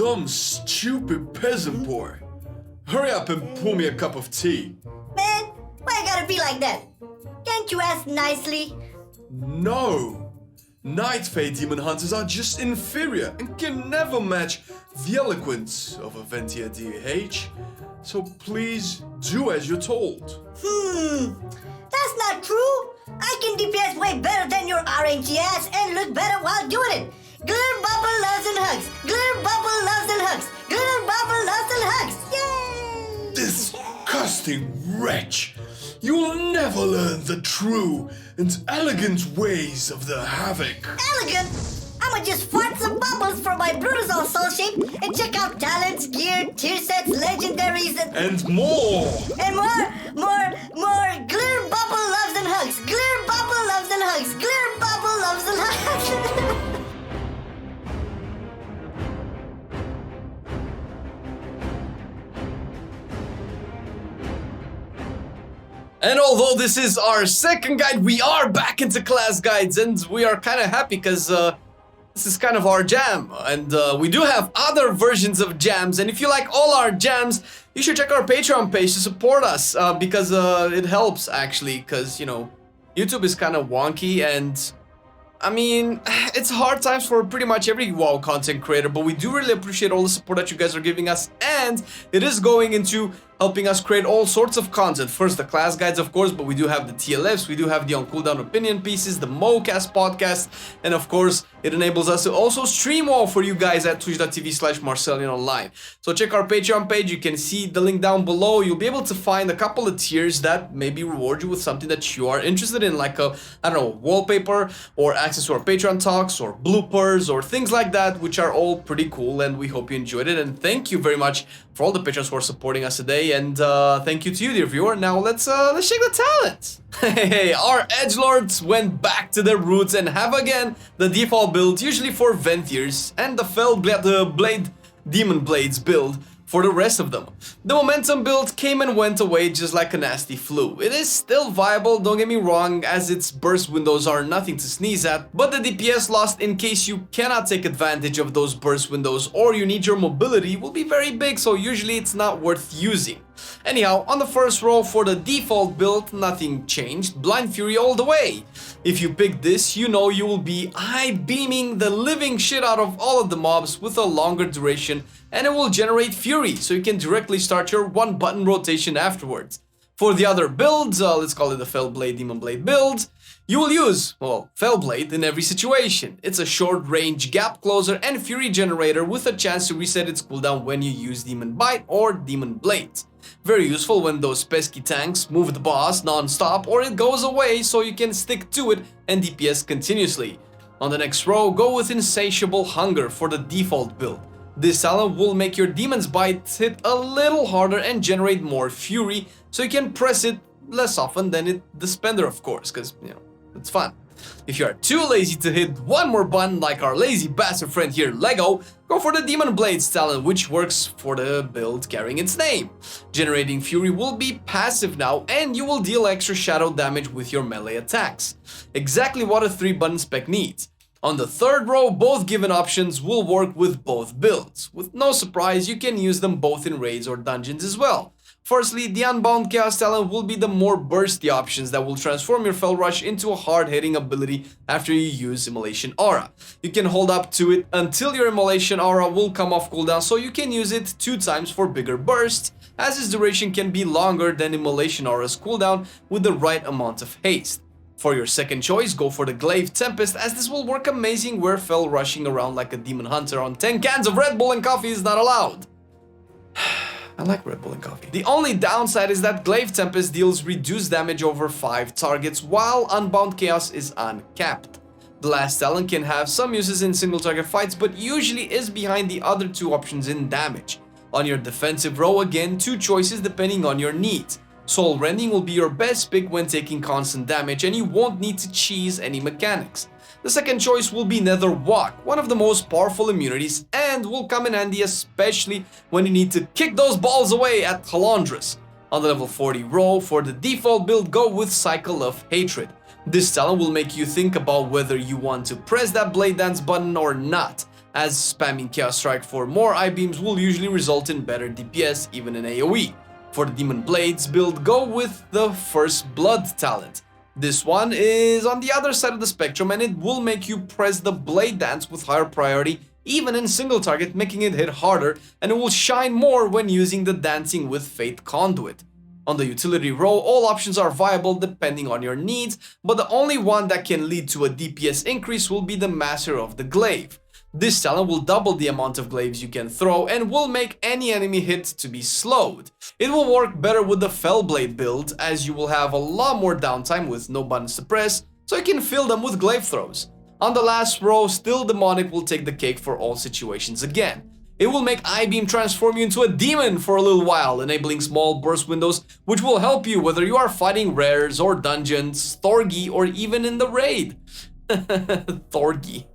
dumb, stupid peasant boy. Hurry up and pour me a cup of tea. Man, why you gotta be like that? Can't you ask nicely? No. Night Fae demon hunters are just inferior and can never match the eloquence of a Venthyr DH. So please do as you're told. That's not true. I can DPS way better than your RNG ass and look better while doing it. Glitter Bubble loves and hugs. Glitter Bubble loves and hugs. Glitter Bubble loves and hugs. Yay! Disgusting wretch! You will never learn the true and elegant ways of the Havoc. Elegant? I'ma just fart some bubbles for my Brutus on Soul Shape and check out talents, gear, tier sets, legendaries, And more! and more. Glitter Bubble loves and hugs. Glitter Bubble loves and hugs. Glitter Bubble loves and hugs. And although this is our second guide, we are back into class guides, and we are kind of happy because this is kind of our jam. And we do have other versions of jams, and if you like all our jams, you should check our Patreon page to support us because it helps actually, because, you know, YouTube is kind of wonky, and I mean, it's hard times for pretty much every WoW content creator, but we do really appreciate all the support that you guys are giving us, and it is going into helping us create all sorts of content. First, the class guides, of course, but we do have the TLFs, we do have the on cooldown opinion pieces, the MO Cast podcast, and of course, it enables us to also stream all for you guys at twitch.tv/MarcelianOnline. So check our Patreon page, you can see the link down below. You'll be able to find a couple of tiers that maybe reward you with something that you are interested in, like a, I don't know, wallpaper, or access to our Patreon talks, or bloopers, or things like that, which are all pretty cool, and we hope you enjoyed it. And thank you very much for all the patrons who are supporting us today, and thank you to you, dear viewer. Now let's check the talents. Hey, our edgelords went back to their roots and have again the default build, usually for Venthyrs, and the Fell Blade Demon Blades build for the rest of them. The momentum build came and went away just like a nasty flu. It is still viable, don't get me wrong, as its burst windows are nothing to sneeze at, but the DPS lost in case you cannot take advantage of those burst windows or you need your mobility will be very big, so usually it's not worth using. Anyhow, on the first row for the default build, nothing changed, Blind Fury all the way. If you pick this, you know you will be eye-beaming the living shit out of all of the mobs with a longer duration, and it will generate Fury, so you can directly start your one-button rotation afterwards. For the other builds, let's call it the Fell Blade Demon Blade build, you will use, well, Fell Blade in every situation. It's a short-range gap closer and Fury generator with a chance to reset its cooldown when you use Demon Bite or Demon Blade. Very useful when those pesky tanks move the boss non-stop or it goes away, so you can stick to it and DPS continuously. On the next row, go with Insatiable Hunger for the default build. This talent will make your Demon's Bite hit a little harder and generate more Fury, so you can press it less often than the Spender, of course, because, you know, it's fun. If you are too lazy to hit one more button like our lazy bastard friend here, Lego, go for the Demon Blades talent, which works for the build carrying its name. Generating Fury will be passive now, and you will deal extra shadow damage with your melee attacks. Exactly what a 3-button spec needs. On the third row, both given options will work with both builds. With no surprise, you can use them both in raids or dungeons as well. Firstly, the Unbound Chaos talent will be the more bursty options that will transform your Fell Rush into a hard-hitting ability after you use Immolation Aura. You can hold up to it until your Immolation Aura will come off cooldown, so you can use it 2 times for bigger bursts, as its duration can be longer than Immolation Aura's cooldown with the right amount of haste. For your second choice, go for the Glaive Tempest, as this will work amazing where Fell rushing around like a demon hunter on 10 cans of Red Bull and coffee is not allowed. I like Red Bull and coffee. The only downside is that Glaive Tempest deals reduced damage over 5 targets, while Unbound Chaos is uncapped. The last talent can have some uses in single target fights, but usually is behind the other 2 options in damage. On your defensive row, again, 2 choices depending on your needs. Soul Rending will be your best pick when taking constant damage, and you won't need to cheese any mechanics. The second choice will be Nether Walk, one of the most powerful immunities, and will come in handy especially when you need to kick those balls away at Halondrus. On the level 40 row, for the default build, go with Cycle of Hatred. This talent will make you think about whether you want to press that Blade Dance button or not. as spamming Chaos Strike for more I-beams will usually result in better DPS even in AoE. For the Demon Blades build, go with the First Blood talent. This one is on the other side of the spectrum and it will make you press the blade dance with higher priority even in single target, making it hit harder, and it will shine more when using the Dancing with Fate Conduit. On the utility row, all options are viable depending on your needs, but the only one that can lead to a DPS increase will be the Master of the Glaive. This talent will double the amount of glaives you can throw and will make any enemy hit to be slowed. It will work better with the Fellblade build, as you will have a lot more downtime with no buttons to press, so you can fill them with glaive throws. On the last row, still Demonic will take the cake for all situations again. It will make I-beam transform you into a demon for a little while, enabling small burst windows which will help you whether you are fighting rares or dungeons, Thorgy, or even in the raid. Thorgy.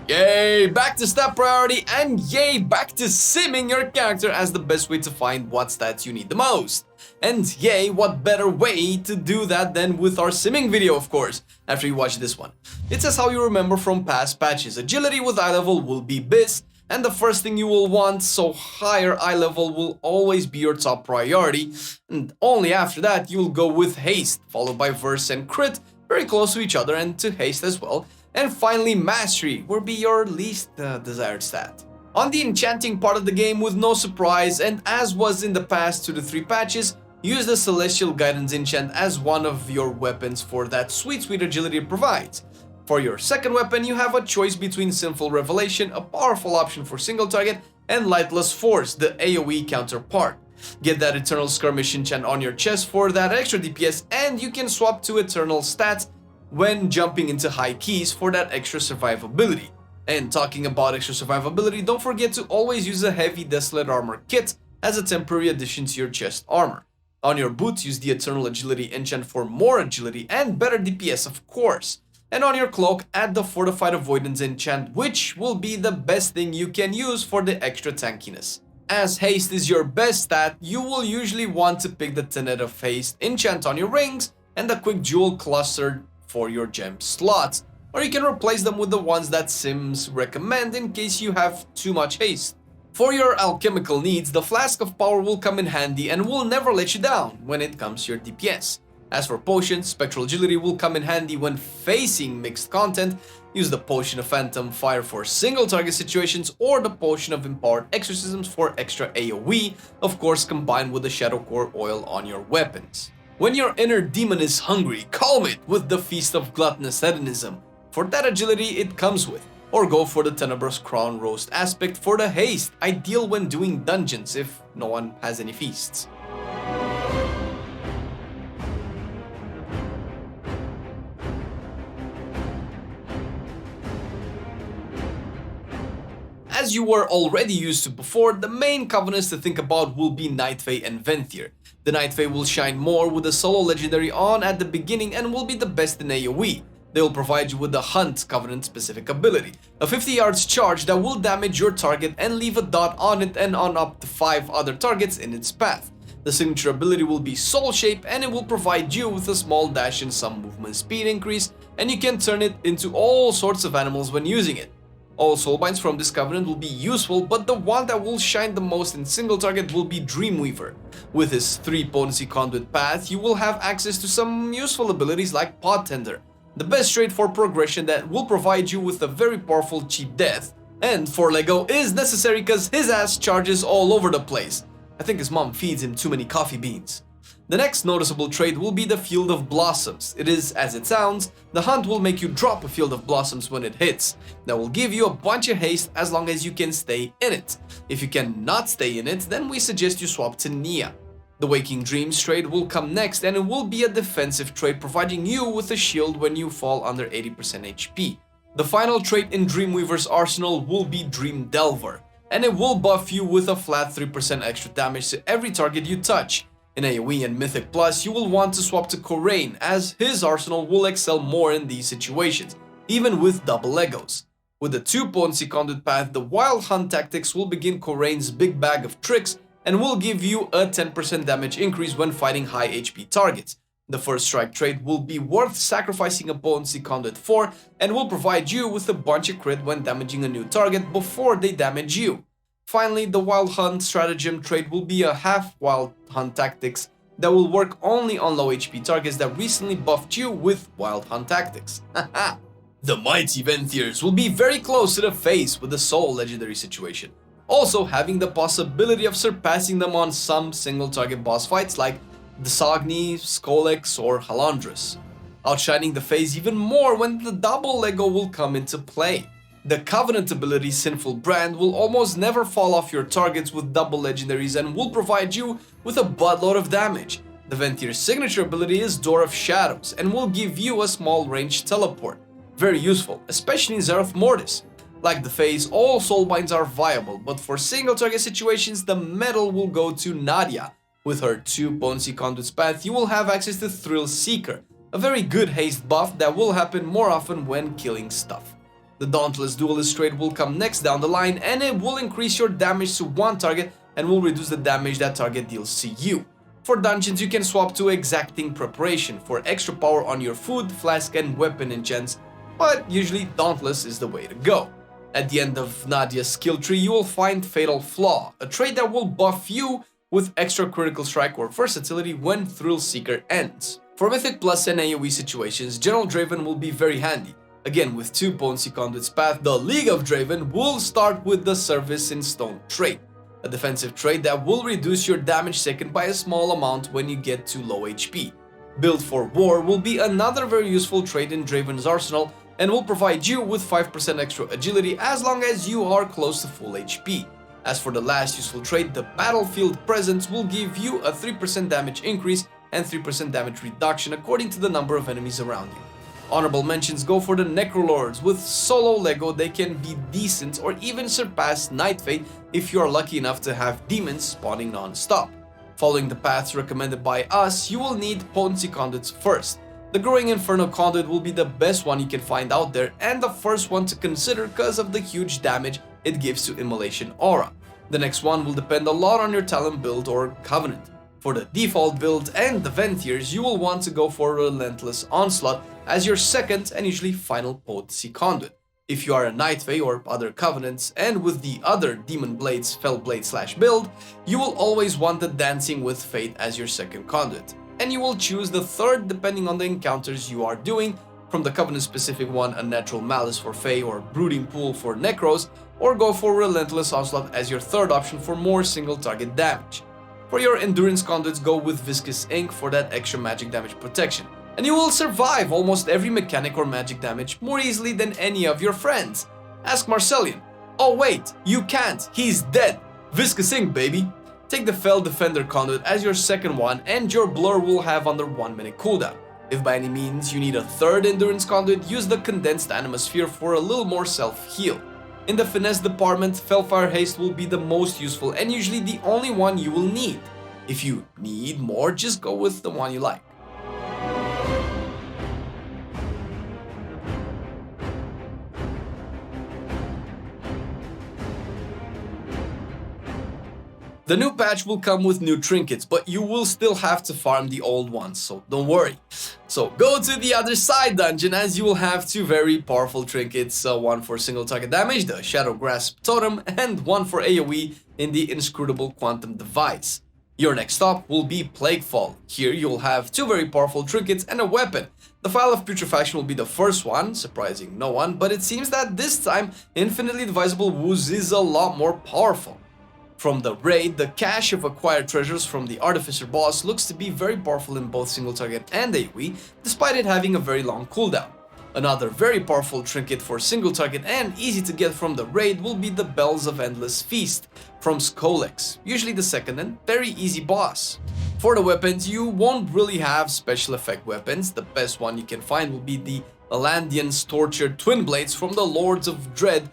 Yay, back to stat priority, and yay, back to simming your character as the best way to find what stats you need the most. And yay, what better way to do that than with our simming video, of course, after you watch this one. It says how you remember from past patches. Agility with eye level will be BIS, and the first thing you will want, so higher eye level will always be your top priority, and only after that you'll go with haste, followed by verse and crit, very close to each other, and to haste as well. And finally, Mastery will be your least desired stat. On the enchanting part of the game, with no surprise, and as was in the past 2 to 3 patches, use the Celestial Guidance enchant as one of your weapons for that sweet agility it provides. For your second weapon, you have a choice between Sinful Revelation, a powerful option for single target, and Lightless Force, the AoE counterpart. Get that Eternal Skirmish enchant on your chest for that extra DPS, and you can swap to Eternal stats when jumping into high keys for that extra survivability. And talking about extra survivability, don't forget to always use a Heavy Desolate Armor kit as a temporary addition to your chest armor. On your boots, use the Eternal Agility enchant for more agility and better DPS, of course. And on your cloak, add the Fortified Avoidance enchant, which will be the best thing you can use for the extra tankiness. As haste is your best stat, you will usually want to pick the Tenet of Haste enchant on your rings and the Quick Jewel clustered for your gem slots, or you can replace them with the ones that Sims recommend in case you have too much haste. For your alchemical needs, the Flask of Power will come in handy and will never let you down when it comes to your DPS. As for potions, Spectral Agility will come in handy when facing mixed content. Use the Potion of Phantom Fire for single target situations or the Potion of Empowered Exorcisms for extra AoE, of course combined with the Shadow Core oil on your weapons. When your inner demon is hungry, calm it with the Feast of Gluttonous Hedonism. For that agility it comes with. Or go for the Tenebrous Crown Roast aspect for the haste, ideal when doing dungeons if no one has any feasts. As you were already used to before, the main covenants to think about will be Night Fae and Venthyr. The Night Fae will shine more with the solo legendary on at the beginning and will be the best in AoE. They will provide you with the Hunt Covenant specific ability, a 50 yards charge that will damage your target and leave a dot on it and on up to 5 other targets in its path. The signature ability will be Soul Shape and it will provide you with a small dash and some movement speed increase, and you can turn it into all sorts of animals when using it. All soulbinds from this covenant will be useful, but the one that will shine the most in single target will be Dreamweaver. With his 3 potency conduit path, you will have access to some useful abilities like Pod Tender, the best trait for progression that will provide you with a very powerful cheap death, and for Lego is necessary cause his ass charges all over the place. I think his mom feeds him too many coffee beans. The next noticeable trait will be the Field of Blossoms. It is, as it sounds, the hunt will make you drop a Field of Blossoms when it hits. That will give you a bunch of haste as long as you can stay in it. If you cannot stay in it, then we suggest you swap to Nia. The Waking Dreams trait will come next and it will be a defensive trait providing you with a shield when you fall under 80% HP. The final trait in Dreamweaver's arsenal will be Dream Delver, and it will buff you with a flat 3% extra damage to every target you touch. In AoE and Mythic Plus, you will want to swap to Corraine, as his arsenal will excel more in these situations, even with double Legos. With the 2 potency conduit path, the Wild Hunt tactics will begin Corrain's big bag of tricks and will give you a 10% damage increase when fighting high HP targets. The first strike trait will be worth sacrificing a potency conduit for and will provide you with a bunch of crit when damaging a new target before they damage you. Finally, the Wild Hunt stratagem trait will be a half Wild Hunt tactics that will work only on low HP targets that recently buffed you with Wild Hunt tactics. Haha! The mighty Venthyrs will be very close to the face with the Soul legendary situation, also having the possibility of surpassing them on some single target boss fights like Dysogni, Skolex or Halandrus, outshining the phase even more when the double Lego will come into play. The Covenant ability Sinful Brand will almost never fall off your targets with double legendaries and will provide you with a buttload of damage. The Venthyr's signature ability is Door of Shadows and will give you a small range teleport. Very useful, especially in Zerath Mortis. Like the phase, all soulbinds are viable, but for single target situations, the medal will go to Nadia. With her 2 potency conduits path, you will have access to Thrill Seeker, a very good haste buff that will happen more often when killing stuff. The Dauntless Duelist trait will come next down the line and it will increase your damage to one target and will reduce the damage that target deals to you. For dungeons, you can swap to Exacting Preparation for extra power on your food, flask and weapon enchants, but usually Dauntless is the way to go. At the end of Nadia's skill tree, you will find Fatal Flaw, a trait that will buff you with extra critical strike or versatility when Thrill Seeker ends. For Mythic Plus and AoE situations, General Draven will be very handy. Again, with 2 potency conduits path, the League of Draven will start with the Service in Stone trait, a defensive trait that will reduce your damage taken by a small amount when you get to low HP. Build for War will be another very useful trait in Draven's arsenal and will provide you with 5% extra agility as long as you are close to full HP. As for the last useful trait, the Battlefield Presence will give you a 3% damage increase and 3% damage reduction according to the number of enemies around you. Honorable mentions go for the Necrolords. With solo Lego, they can be decent or even surpass Night Fate if you are lucky enough to have demons spawning non-stop. Following the paths recommended by us, you will need potency conduits first. The Growing Inferno conduit will be the best one you can find out there and the first one to consider because of the huge damage it gives to Immolation Aura. The next one will depend a lot on your talent build or Covenant. For the default build and the Venthyrs, you will want to go for Relentless Onslaught as your second and usually final potency conduit. If you are a Night Fae or other Covenants, and with the other Demon Blades Fellblade / build, you will always want the Dancing with Fate as your second conduit. And you will choose the third depending on the encounters you are doing, from the Covenant specific one a Natural Malice for Fae or Brooding Pool for Necros, or go for Relentless Onslaught as your third option for more single target damage. For your Endurance conduits, go with Viscous Ink for that extra magic damage protection, and you will survive almost every mechanic or magic damage more easily than any of your friends. Ask Marcelian. Oh wait, you can't, he's dead. Viscous Ink, baby. Take the Fell Defender conduit as your second one and your Blur will have under 1 minute cooldown. If by any means you need a third Endurance conduit, use the Condensed Animasphere for a little more self-heal. In the Finesse department, Fellfire Haste will be the most useful and usually the only one you will need. If you need more, just go with the one you like. The new patch will come with new trinkets, but you will still have to farm the old ones, so don't worry. So go to the other side dungeon as you will have 2 very powerful trinkets, one for single target damage, the Shadow Grasp Totem, and one for AoE in the Inscrutable Quantum Device. Your next stop will be Plaguefall. Here you'll have 2 very powerful trinkets and a weapon. The File of Putrefaction will be the first one, surprising no one, but it seems that this time Infinitely Divisible Woos is a lot more powerful. From the raid, the cache of acquired treasures from the Artificer boss looks to be very powerful in both single target and AoE, despite it having a very long cooldown. Another very powerful trinket for single target and easy to get from the raid will be the Bells of Endless Feast from Skolex, usually the second and very easy boss. For the weapons, you won't really have special effect weapons. The best one you can find will be the Alandian's Tortured Twin Blades from the Lords of Dread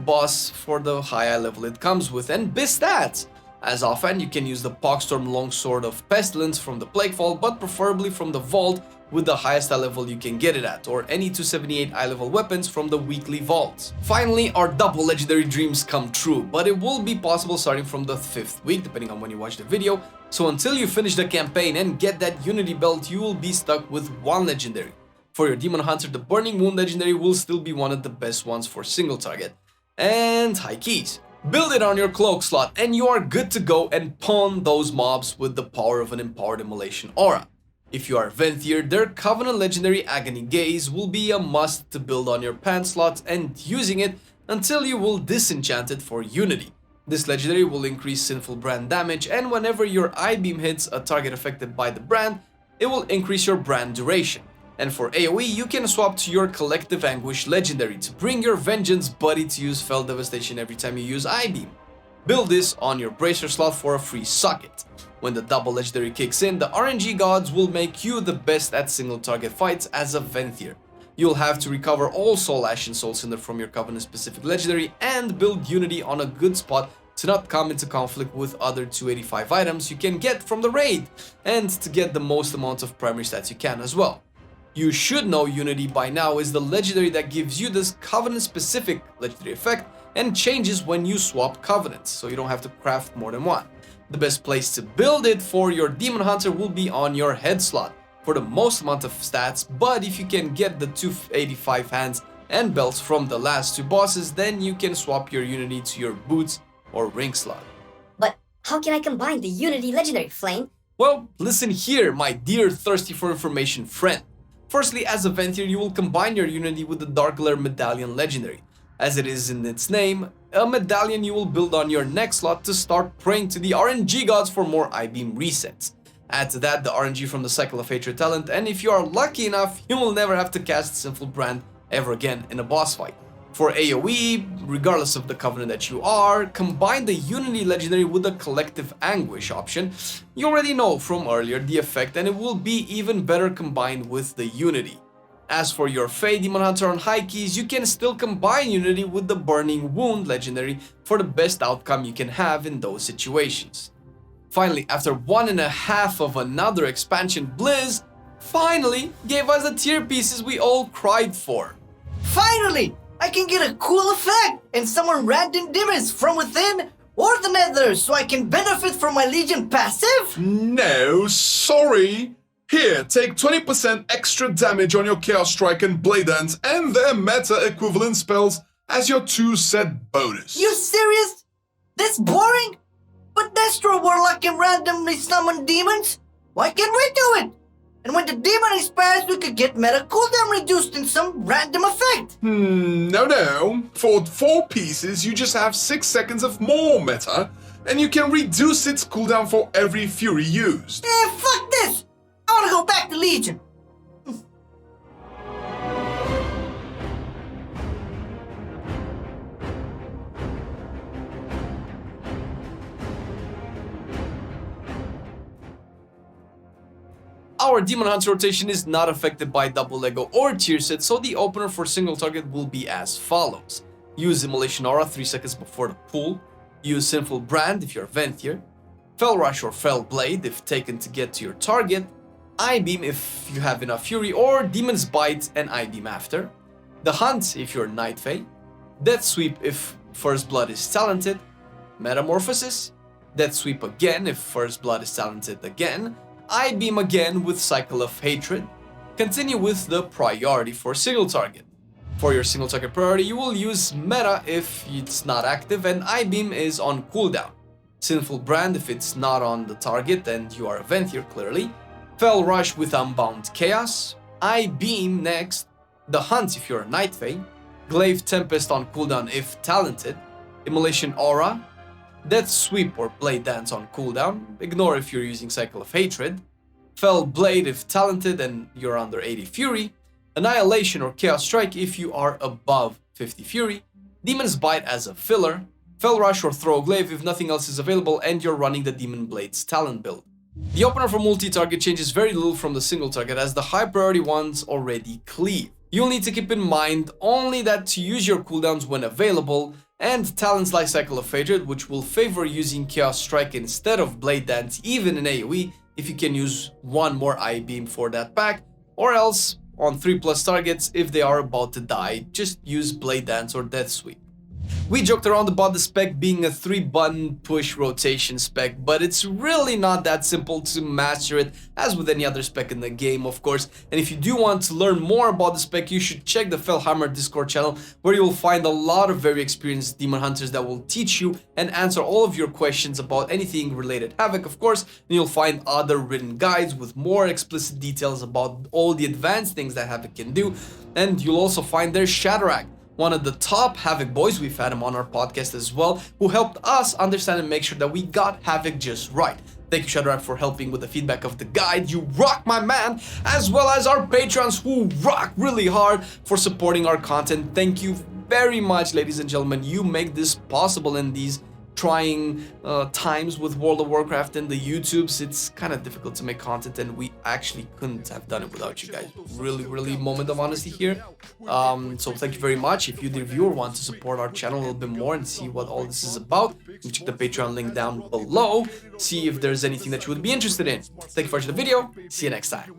boss for the high level it comes with, and Bistats. As often, you can use the Pogstorm Longsword of Pestilence from the Plaguefall, but preferably from the Vault with the highest eye level you can get it at, or any 278 eye level weapons from the weekly vaults. Finally, our double legendary dreams come true, but it will be possible starting from the 5th week, depending on when you watch the video. So until you finish the campaign and get that Unity belt, you will be stuck with 1 legendary. For your Demon Hunter, the Burning Wound legendary will still be one of the best ones for single target. And high keys. Build it on your cloak slot and you are good to go and pawn those mobs with the power of an empowered immolation aura. If you are Venthyr, their Covenant legendary Agony Gaze will be a must to build on your pan slot and using it until you will disenchant it for Unity. This legendary will increase Sinful Brand damage, and whenever your I-beam hits a target affected by the brand, it will increase your brand duration. And for AoE, you can swap to your Collective Anguish legendary to bring your Vengeance buddy to use Fell Devastation every time you use I-beam. Build this on your Bracer slot for a free socket. When the double legendary kicks in, the RNG gods will make you the best at single target fights as a Venthyr. You'll have to recover all Soul Ash and Soul Cinder from your Covenant specific legendary and build Unity on a good spot to not come into conflict with other 285 items you can get from the raid, and to get the most amount of primary stats you can as well. You should know Unity by now is the legendary that gives you this Covenant specific legendary effect and changes when you swap Covenants, so you don't have to craft more than one. The best place to build it for your Demon Hunter will be on your head slot for the most amount of stats, but if you can get the 285 hands and belts from the last 2 bosses, then you can swap your Unity to your boots or ring slot. But how can I combine the Unity legendary, Flame? Well, listen here, my dear thirsty for information friend. Firstly, as a Venthyr, you will combine your Unity with the Dark Glare Medallion legendary. As it is in its name, a medallion you will build on your next slot to start praying to the RNG gods for more I-beam resets. Add to that the RNG from the Cycle of Hatred talent, and if you are lucky enough, you will never have to cast Sinful Brand ever again in a boss fight. For AoE, regardless of the Covenant that you are, combine the Unity legendary with the Collective Anguish option. You already know from earlier the effect, and it will be even better combined with the Unity. As for your Fey Demon Hunter on high keys, you can still combine Unity with the Burning Wound legendary for the best outcome you can have in those situations. Finally, after 1.5 of another expansion, Blizz finally gave us the tier pieces we all cried for. Finally! I can get a cool effect and summon random demons from within or the nether so I can benefit from my Legion passive? No, sorry. Here, take 20% extra damage on your Chaos Strike and Blade Dance and their meta equivalent spells as your 2-set bonus. You serious? That's boring? But Destro Warlock can randomly summon demons? Why can't we do it? And when the demon expires, we could get meta cooldown reduced in some random effect. No. For 4 pieces, you just have 6 seconds of more meta, and you can reduce its cooldown for every Fury used. Fuck this! I wanna go back to Legion. Our Demon Hunter rotation is not affected by double Lego or tier set, so the opener for single target will be as follows. Use Immolation Aura 3 seconds before the pull. Use Sinful Brand if you're Venthyr. Fell Rush or Fell Blade if taken to get to your target. I-Beam if you have enough Fury, or Demon's Bite and I-Beam after. The Hunt if you're Night Fae. Death Sweep if First Blood is talented. Metamorphosis. Death Sweep again if First Blood is talented again. I-Beam again with Cycle of Hatred. Continue with the priority for single target. For your single target priority, you will use Meta if it's not active and I-Beam is on cooldown. Sinful Brand if it's not on the target and you are a Venthyr clearly. Fell Rush with Unbound Chaos. I-Beam next. The Hunt if you're a Night Fae. Glaive Tempest on cooldown if talented. Immolation Aura. Death Sweep or Blade Dance on cooldown. Ignore if you're using Cycle of Hatred. Fell Blade if talented and you're under 80 Fury. Annihilation or Chaos Strike if you are above 50 Fury. Demon's Bite as a filler. Fell Rush or Throw Glaive if nothing else is available and you're running the Demon Blades talent build. The opener for multi-target changes very little from the single target as the high priority ones already cleave. You'll need to keep in mind only that to use your cooldowns when available, and talents like Cycle of Hatred, which will favor using Chaos Strike instead of Blade Dance even in AoE if you can use one more I-Beam for that pack, or else on 3+ targets if they are about to die, just use Blade Dance or Death Sweep. We joked around about the spec being a 3-button push rotation spec, but it's really not that simple to master it, as with any other spec in the game, of course. And if you do want to learn more about the spec, you should check the Felhammer Discord channel, where you will find a lot of very experienced demon hunters that will teach you and answer all of your questions about anything related Havoc, of course. And you'll find other written guides with more explicit details about all the advanced things that Havoc can do. And you'll also find their Shadorak, one of the top Havoc boys. We've had him on our podcast as well, who helped us understand and make sure that we got Havoc just right. Thank you, Shadorak, for helping with the feedback of the guide. You rock, my man, as well as our patrons who rock really hard for supporting our content. Thank you very much, ladies and gentlemen. You make this possible in these trying times with World of Warcraft and the YouTubes. It's kind of difficult to make content, and we actually couldn't have done it without you guys. Really moment of honesty here. So thank you very much. If you, the viewer, want to support our channel a little bit more and see what all this is about, you can check the Patreon link down below, see if there's anything that you would be interested in. Thank you for watching the video. See you next time.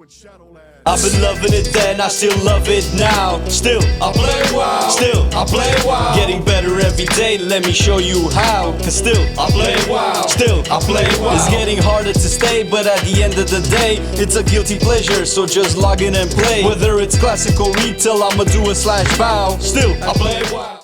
I've been loving it then, I still love it now. Still, I play WoW. Still, I play WoW. Getting better every day, let me show you how. Cause still, I play WoW. Still, I play WoW. It's getting harder to stay, but at the end of the day, it's a guilty pleasure, so just log in and play. Whether it's classic or retail, I'ma do a /bow. Still, I play WoW.